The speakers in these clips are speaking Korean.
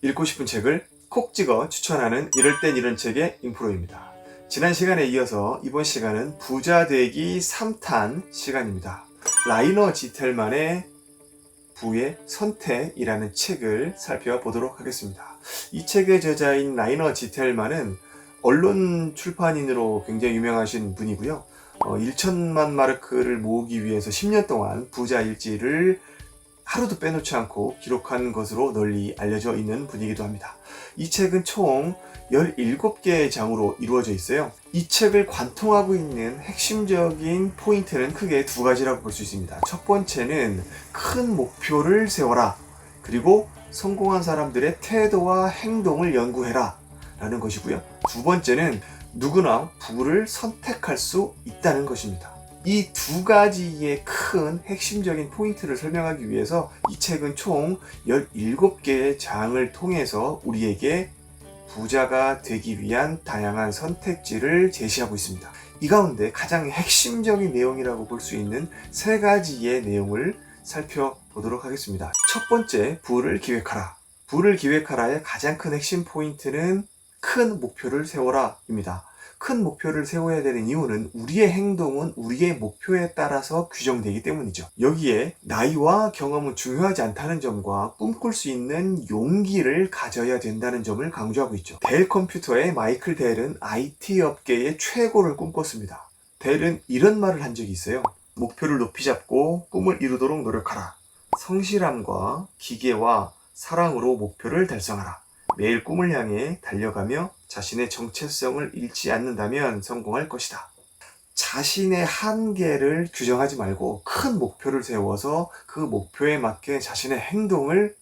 읽고 싶은 책을 콕 찍어 추천하는 이럴 땐 이런 책의 임프로입니다. 지난 시간에 이어서 이번 시간은 부자 되기 3탄 시간입니다. 라이너 지텔만의 부의 선택이라는 책을 살펴보도록 하겠습니다. 이 책의 저자인 라이너 지텔만은 언론 출판인으로 굉장히 유명하신 분이고요. 1천만 마르크를 모으기 위해서 10년 동안 부자 일지를 하루도 빼놓지 않고 기록한 것으로 널리 알려져 있는 분이기도 합니다. 이 책은 총 17개의 장으로 이루어져 있어요. 이 책을 관통하고 있는 핵심적인 포인트는 크게 두 가지라고 볼 수 있습니다. 첫 번째는 큰 목표를 세워라. 그리고 성공한 사람들의 태도와 행동을 연구해라. 라는 것이고요. 두 번째는 누구나 부를 선택할 수 있다는 것입니다. 이 두 가지의 큰 핵심적인 포인트를 설명하기 위해서 이 책은 총 17개의 장을 통해서 우리에게 부자가 되기 위한 다양한 선택지를 제시하고 있습니다. 이 가운데 가장 핵심적인 내용이라고 볼 수 있는 세 가지의 내용을 살펴보도록 하겠습니다. 첫 번째, 부를 기획하라. 부를 기획하라의 가장 큰 핵심 포인트는 큰 목표를 세워라 입니다. 큰 목표를 세워야 되는 이유는 우리의 행동은 우리의 목표에 따라서 규정되기 때문이죠. 여기에 나이와 경험은 중요하지 않다는 점과 꿈꿀 수 있는 용기를 가져야 된다는 점을 강조하고 있죠. 델 컴퓨터의 마이클 델은 IT 업계의 최고를 꿈꿨습니다. 델은 이런 말을 한 적이 있어요. 목표를 높이 잡고 꿈을 이루도록 노력하라. 성실함과 기계와 사랑으로 목표를 달성하라. 매일 꿈을 향해 달려가며 자신의 정체성을 잃지 않는다면 성공할 것이다. 자신의 한계를 규정하지 말고 큰 목표를 세워서 그 목표에 맞게 자신의 행동을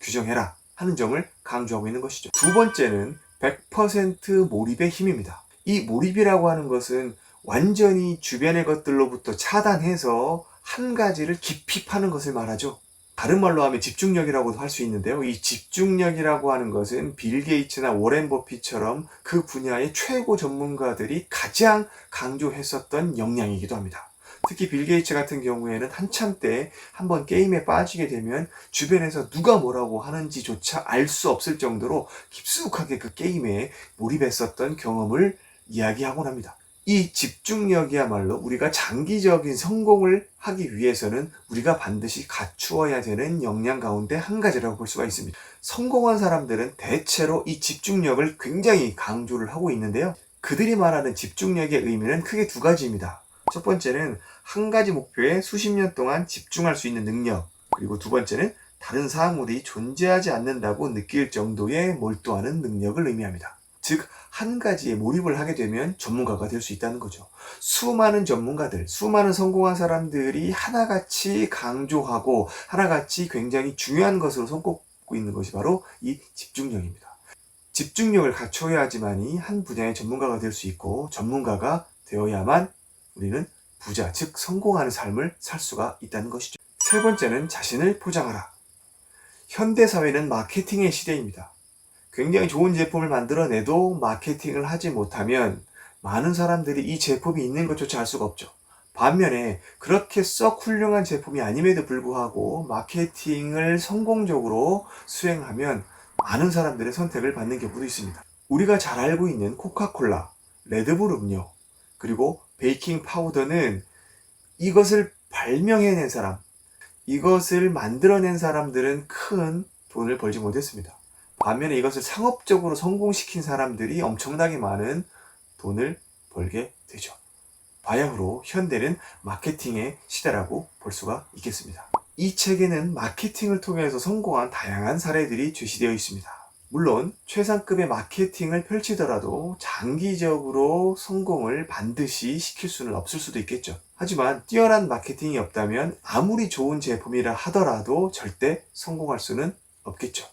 규정해라 하는 점을 강조하고 있는 것이죠. 두 번째는 100% 몰입의 힘입니다. 이 몰입이라고 하는 것은 완전히 주변의 것들로부터 차단해서 한 가지를 깊이 파는 것을 말하죠. 다른 말로 하면 집중력이라고도 할 수 있는데요. 이 집중력이라고 하는 것은 빌 게이츠나 워렌 버핏처럼 그 분야의 최고 전문가들이 가장 강조했었던 역량이기도 합니다. 특히 빌 게이츠 같은 경우에는 한참 때 한번 게임에 빠지게 되면 주변에서 누가 뭐라고 하는지조차 알 수 없을 정도로 깊숙하게 그 게임에 몰입했었던 경험을 이야기하곤 합니다. 이 집중력이야말로 우리가 장기적인 성공을 하기 위해서는 우리가 반드시 갖추어야 되는 역량 가운데 한 가지라고 볼 수가 있습니다. 성공한 사람들은 대체로 이 집중력을 굉장히 강조를 하고 있는데요. 그들이 말하는 집중력의 의미는 크게 두 가지입니다. 첫 번째는 한 가지 목표에 수십 년 동안 집중할 수 있는 능력, 그리고 두 번째는 다른 사물이 존재하지 않는다고 느낄 정도의 몰두하는 능력을 의미합니다. 즉, 한 가지에 몰입을 하게 되면 전문가가 될 수 있다는 거죠. 수많은 전문가들, 수많은 성공한 사람들이 하나같이 강조하고 하나같이 굉장히 중요한 것으로 손꼽고 있는 것이 바로 이 집중력입니다. 집중력을 갖춰야지만이 한 분야의 전문가가 될 수 있고 전문가가 되어야만 우리는 부자, 즉 성공하는 삶을 살 수가 있다는 것이죠. 세 번째는 자신을 포장하라. 현대사회는 마케팅의 시대입니다. 굉장히 좋은 제품을 만들어내도 마케팅을 하지 못하면 많은 사람들이 이 제품이 있는 것조차 알 수가 없죠. 반면에 그렇게 썩 훌륭한 제품이 아님에도 불구하고 마케팅을 성공적으로 수행하면 많은 사람들의 선택을 받는 경우도 있습니다. 우리가 잘 알고 있는 코카콜라, 레드불 음료, 그리고 베이킹 파우더는 이것을 발명해낸 사람, 이것을 만들어낸 사람들은 큰 돈을 벌지 못했습니다. 반면에 이것을 상업적으로 성공시킨 사람들이 엄청나게 많은 돈을 벌게 되죠. 바야흐로 현대는 마케팅의 시대라고 볼 수가 있겠습니다. 이 책에는 마케팅을 통해서 성공한 다양한 사례들이 제시되어 있습니다. 물론 최상급의 마케팅을 펼치더라도 장기적으로 성공을 반드시 시킬 수는 없을 수도 있겠죠. 하지만 뛰어난 마케팅이 없다면 아무리 좋은 제품이라 하더라도 절대 성공할 수는 없겠죠.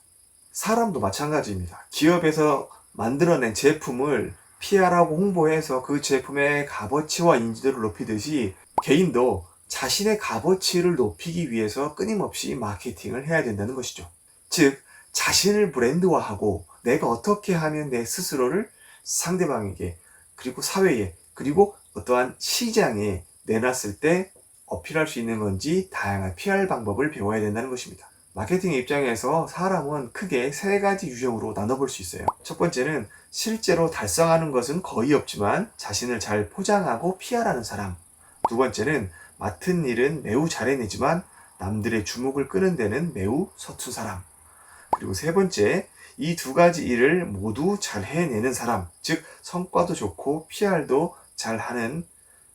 사람도 마찬가지입니다. 기업에서 만들어낸 제품을 PR하고 홍보해서 그 제품의 값어치와 인지도를 높이듯이 개인도 자신의 값어치를 높이기 위해서 끊임없이 마케팅을 해야 된다는 것이죠. 즉, 자신을 브랜드화하고 내가 어떻게 하면 내 스스로를 상대방에게, 그리고 사회에, 그리고 어떠한 시장에 내놨을 때 어필할 수 있는 건지 다양한 PR 방법을 배워야 된다는 것입니다. 마케팅 입장에서 사람은 크게 세 가지 유형으로 나눠볼 수 있어요. 첫 번째는 실제로 달성하는 것은 거의 없지만 자신을 잘 포장하고 PR하는 사람. 두 번째는 맡은 일은 매우 잘 해내지만 남들의 주목을 끄는 데는 매우 서툰 사람. 그리고 세 번째, 이 두 가지 일을 모두 잘 해내는 사람, 즉 성과도 좋고 PR도 잘 하는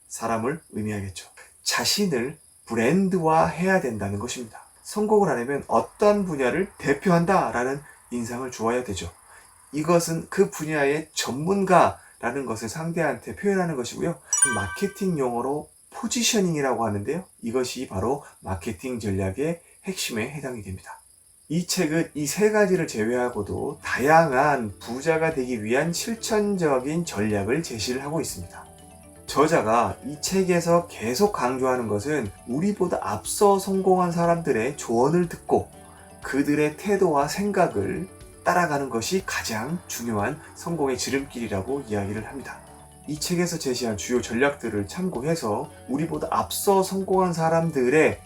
사람을 의미하겠죠. 자신을 브랜드화 해야 된다는 것입니다. 성공을 하려면 어떤 분야를 대표한다라는 인상을 주어야 되죠. 이것은 그 분야의 전문가라는 것을 상대한테 표현하는 것이고요. 마케팅 용어로 포지셔닝이라고 하는데요. 이것이 바로 마케팅 전략의 핵심에 해당이 됩니다. 이 책은 이 세 가지를 제외하고도 다양한 부자가 되기 위한 실천적인 전략을 제시를 하고 있습니다. 저자가 이 책에서 계속 강조하는 것은 우리보다 앞서 성공한 사람들의 조언을 듣고 그들의 태도와 생각을 따라가는 것이 가장 중요한 성공의 지름길이라고 이야기를 합니다. 이 책에서 제시한 주요 전략들을 참고해서 우리보다 앞서 성공한 사람들의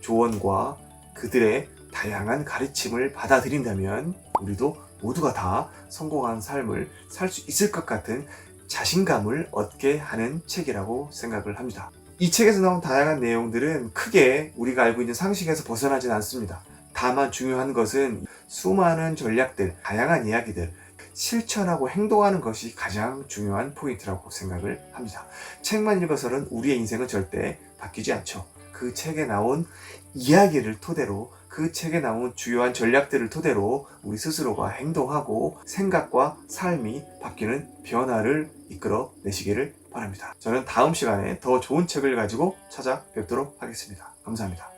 조언과 그들의 다양한 가르침을 받아들인다면 우리도 모두가 다 성공한 삶을 살 수 있을 것 같은 자신감을 얻게 하는 책이라고 생각을 합니다. 이 책에서 나온 다양한 내용들은 크게 우리가 알고 있는 상식에서 벗어나진 않습니다. 다만 중요한 것은 수많은 전략들, 다양한 이야기들, 실천하고 행동하는 것이 가장 중요한 포인트라고 생각을 합니다. 책만 읽어서는 우리의 인생은 절대 바뀌지 않죠. 그 책에 나온 이야기를 토대로, 그 책에 나온 주요한 전략들을 토대로 우리 스스로가 행동하고 생각과 삶이 바뀌는 변화를 이끌어 내시기를 바랍니다. 저는 다음 시간에 더 좋은 책을 가지고 찾아뵙도록 하겠습니다. 감사합니다.